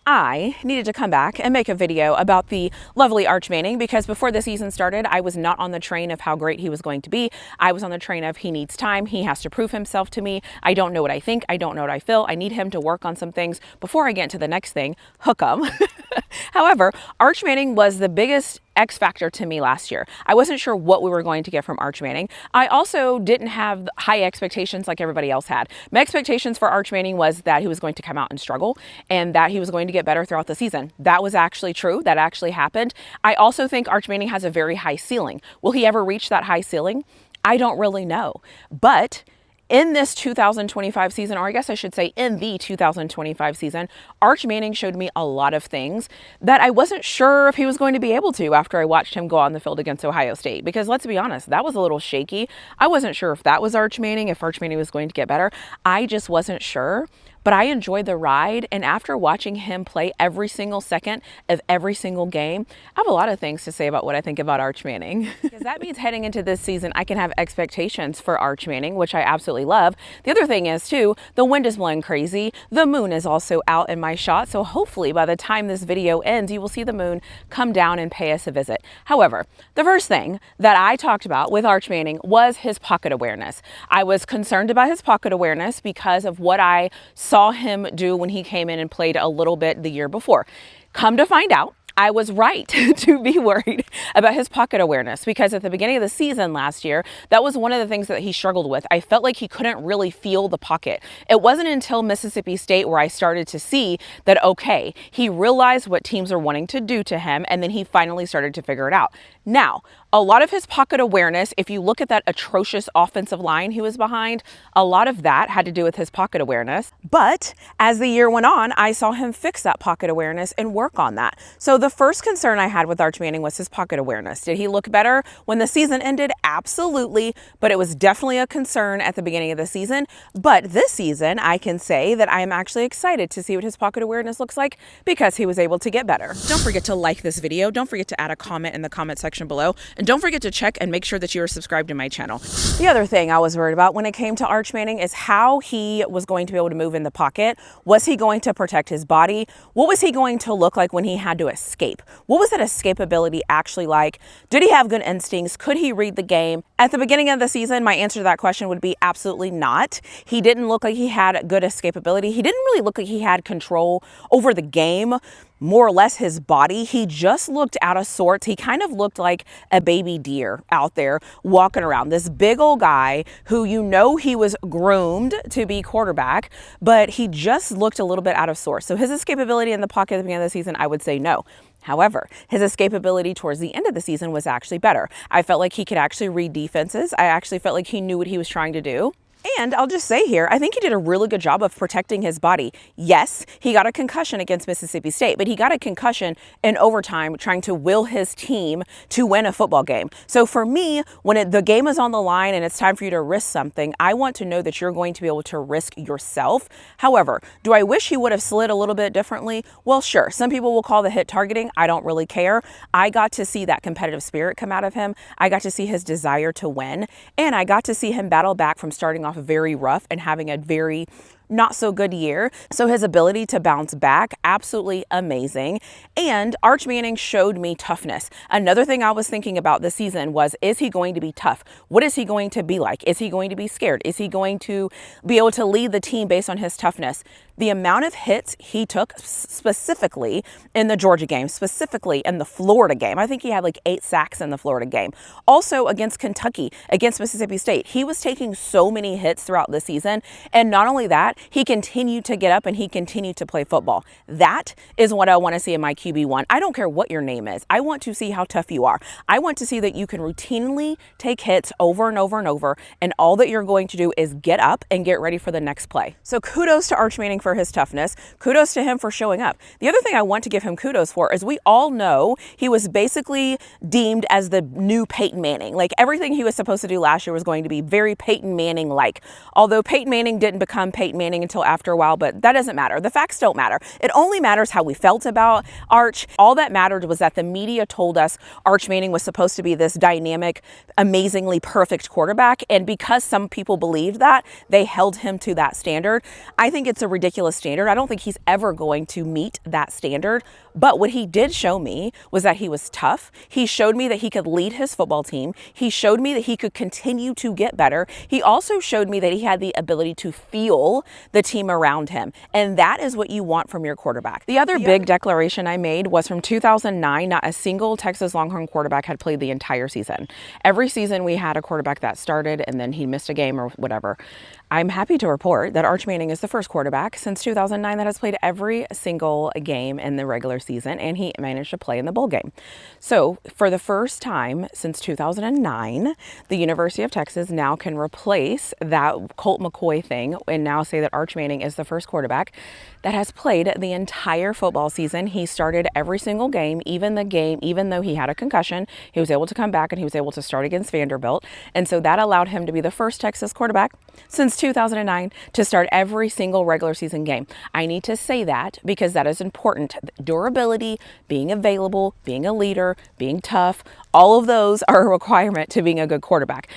I needed to come back and make a video about the lovely Arch Manning, because before the season started, I was not on the train of how great he was going to be. I was on the train of he needs time. He has to prove himself to me. I don't know what I think. I don't know what I feel. I need him to work on some things before I get into the next thing, hook 'em. However, Arch Manning was the biggest X factor to me last year. I wasn't sure what we were going to get from Arch Manning. I also didn't have high expectations like everybody else had. My expectations for Arch Manning was that he was going to come out and struggle and that he was going to get better throughout the season. That was actually true. That actually happened. I also think Arch Manning has a very high ceiling. Will he ever reach that high ceiling? I don't really know. But in this 2025 season, or I guess I should say in the 2025 season, Arch Manning showed me a lot of things that I wasn't sure if he was going to be able to after I watched him go on the field against Ohio State. Because let's be honest, that was a little shaky. I wasn't sure if that was Arch Manning, if Arch Manning was going to get better. I just wasn't sure. But I enjoyed the ride, and after watching him play every single second of every single game, I have a lot of things to say about what I think about Arch Manning. Because that means heading into this season, I can have expectations for Arch Manning, which I absolutely love. The other thing is, too, the wind is blowing crazy. The moon is also out in my shot, so hopefully by the time this video ends, you will see the moon come down and pay us a visit. However, the first thing that I talked about with Arch Manning was his pocket awareness. I was concerned about his pocket awareness because of what I saw him do when he came in and played a little bit the year before. Come to find out, I was right to be worried about his pocket awareness, because at the beginning of the season last year, that was one of the things that he struggled with. I felt like he couldn't really feel the pocket. It wasn't until Mississippi State where I started to see that, okay, he realized what teams are wanting to do to him, and then he finally started to figure it out. Now, a lot of his pocket awareness, if you look at that atrocious offensive line he was behind, a lot of that had to do with his pocket awareness. But as the year went on, I saw him fix that pocket awareness and work on that. So the first concern I had with Arch Manning was his pocket awareness. Did he look better when the season ended? Absolutely. But it was definitely a concern at the beginning of the season. But this season, I can say that I am actually excited to see what his pocket awareness looks like, because he was able to get better. Don't forget to like this video. Don't forget to add a comment in the comment section below. And don't forget to check and make sure that you are subscribed to my channel. The other thing I was worried about when it came to Arch Manning is how he was going to be able to move in the pocket. Was he going to protect his body? What was he going to look like when he had to escape? What was that escapability actually like? Did he have good instincts? Could he read the game? At the beginning of the season, my answer to that question would be absolutely not. He didn't look like he had good escapability. He didn't really look like he had control over the game, more or less his body. He just looked out of sorts. He kind of looked like a baby deer out there walking around. This big old guy who, you know, he was groomed to be quarterback, but he just looked a little bit out of sorts. So his escapability in the pocket at the beginning of the season, I would say no. However, his escapability towards the end of the season was actually better. I felt like he could actually read defenses. I actually felt like he knew what he was trying to do. And I'll just say here, I think he did a really good job of protecting his body. Yes, he got a concussion against Mississippi State, but he got a concussion in overtime trying to will his team to win a football game. So for me, when the game is on the line and it's time for you to risk something, I want to know that you're going to be able to risk yourself. However, do I wish he would have slid a little bit differently? Well, sure. Some people will call the hit targeting. I don't really care. I got to see that competitive spirit come out of him. I got to see his desire to win, and I got to see him battle back from starting off very rough and having a very not so good year. So his ability to bounce back, absolutely amazing. And Arch Manning showed me toughness. Another thing I was thinking about this season was, is he going to be tough? What is he going to be like? Is he going to be scared? Is he going to be able to lead the team based on his toughness? The amount of hits he took specifically in the Georgia game, specifically in the Florida game. I think he had like 8 sacks in the Florida game. Also against Kentucky, against Mississippi State. He was taking so many hits throughout the season. And not only that, he continued to get up and he continued to play football. That is what I want to see in my QB1. I don't care what your name is. I want to see how tough you are. I want to see that you can routinely take hits over and over and over, and all that you're going to do is get up and get ready for the next play. So kudos to Arch Manning for his toughness. Kudos to him for showing up. The other thing I want to give him kudos for is, we all know he was basically deemed as the new Peyton Manning. Like, everything he was supposed to do last year was going to be very Peyton Manning-like. Although Peyton Manning didn't become Peyton Manning Manning until after a while, but that doesn't matter. The facts don't matter. It only matters how we felt about Arch. All that mattered was that the media told us Arch Manning was supposed to be this dynamic, amazingly perfect quarterback. And because some people believed that, they held him to that standard. I think it's a ridiculous standard. I don't think he's ever going to meet that standard. But what he did show me was that he was tough. He showed me that he could lead his football team. He showed me that he could continue to get better. He also showed me that he had the ability to feel the team around him. And that is what you want from your quarterback. The other big declaration I made was from 2009, not a single Texas Longhorn quarterback had played the entire season. Every season we had a quarterback that started and then he missed a game or whatever. I'm happy to report that Arch Manning is the first quarterback since 2009 that has played every single game in the regular season, and he managed to play in the bowl game. So for the first time since 2009, the University of Texas now can replace that Colt McCoy thing and now say that Arch Manning is the first quarterback that has played the entire football season. He started every single game, even though he had a concussion, he was able to come back and he was able to start against Vanderbilt. And so that allowed him to be the first Texas quarterback since 2009 to start every single regular season game. I need to say that because that is important. Durability, being available, being a leader, being tough, all of those are a requirement to being a good quarterback.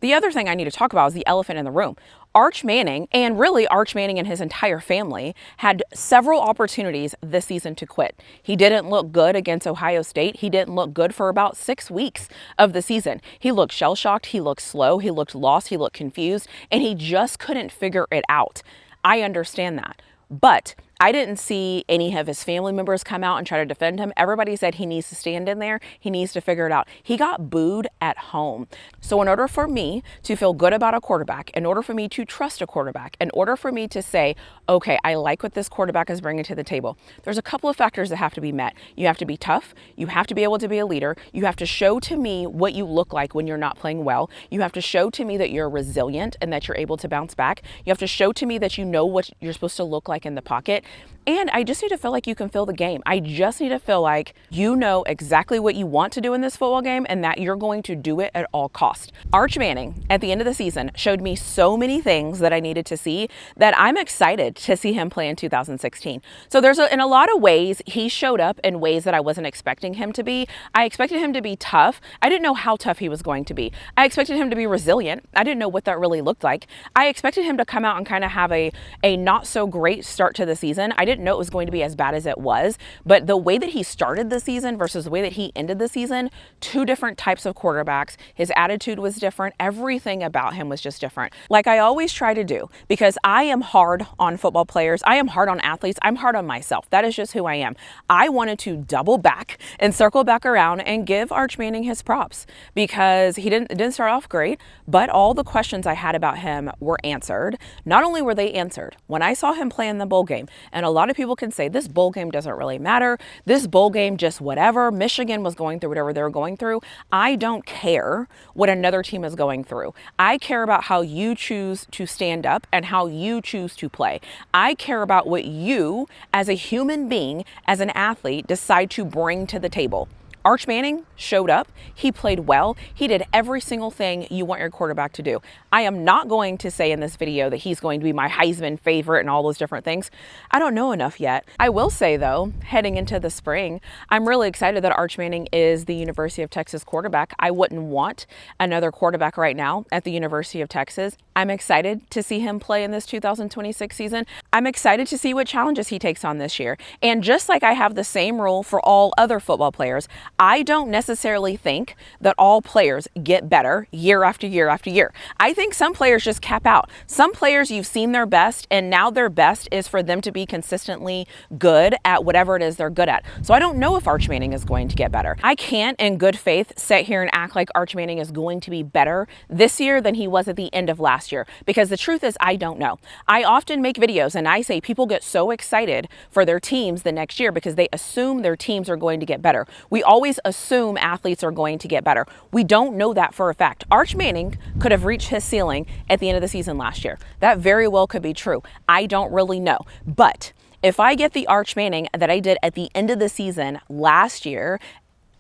The other thing I need to talk about is the elephant in the room. Arch Manning, and really Arch Manning and his entire family, had several opportunities this season to quit. He didn't look good against Ohio State. He didn't look good for about 6 weeks of the season. He looked shell-shocked, he looked slow, he looked lost, he looked confused, and he just couldn't figure it out. I understand that. But I didn't see any of his family members come out and try to defend him. Everybody said he needs to stand in there. He needs to figure it out. He got booed at home. So in order for me to feel good about a quarterback, in order for me to trust a quarterback, in order for me to say, okay, I like what this quarterback is bringing to the table, there's a couple of factors that have to be met. You have to be tough. You have to be able to be a leader. You have to show to me what you look like when you're not playing well. You have to show to me that you're resilient and that you're able to bounce back. You have to show to me that you know what you're supposed to look like in the pocket. And I just need to feel like you can feel the game. I just need to feel like you know exactly what you want to do in this football game and that you're going to do it at all costs. Arch Manning, at the end of the season, showed me so many things that I needed to see that I'm excited to see him play in 2016. So in a lot of ways, he showed up in ways that I wasn't expecting him to be. I expected him to be tough. I didn't know how tough he was going to be. I expected him to be resilient. I didn't know what that really looked like. I expected him to come out and kind of have a not so great start to the season. I didn't know it was going to be as bad as it was, but the way that he started the season versus the way that he ended the season, two different types of quarterbacks. His attitude was different. Everything about him was just different. Like I always try to do, because I am hard on football players. I am hard on athletes. I'm hard on myself. That is just who I am. I wanted to double back and circle back around and give Arch Manning his props because it didn't start off great, but all the questions I had about him were answered. Not only were they answered, when I saw him play in the bowl game, and a lot of people can say this bowl game doesn't really matter. This bowl game, just whatever. Michigan was going through whatever they were going through. I don't care what another team is going through. I care about how you choose to stand up and how you choose to play. I care about what you, as a human being, as an athlete, decide to bring to the table. Arch Manning showed up. He played well. He did every single thing you want your quarterback to do. I am not going to say in this video that he's going to be my Heisman favorite and all those different things. I don't know enough yet. I will say though, heading into the spring, I'm really excited that Arch Manning is the University of Texas quarterback. I wouldn't want another quarterback right now at the University of Texas. I'm excited to see him play in this 2026 season. I'm excited to see what challenges he takes on this year. And just like I have the same rule for all other football players, I don't necessarily think that all players get better year after year after year. I think some players just cap out. Some players, you've seen their best, and now their best is for them to be consistently good at whatever it is they're good at. So I don't know if Arch Manning is going to get better. I can't, in good faith, sit here and act like Arch Manning is going to be better this year than he was at the end of last year, because the truth is I don't know. I often make videos and I say people get so excited for their teams the next year because they assume their teams are going to get better. We always assume athletes are going to get better. We don't know that for a fact. Arch Manning could have reached his ceiling at the end of the season last year. That very well could be true. I don't really know. But if I get the Arch Manning that I did at the end of the season last year,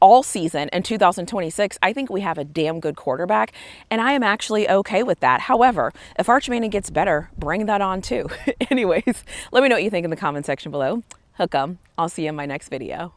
all season in 2026, I think we have a damn good quarterback, and I am actually okay with that. However, if Arch Manning gets better, bring that on too. Anyways, let me know what you think in the comment section below. Hook 'em. I'll see you in my next video.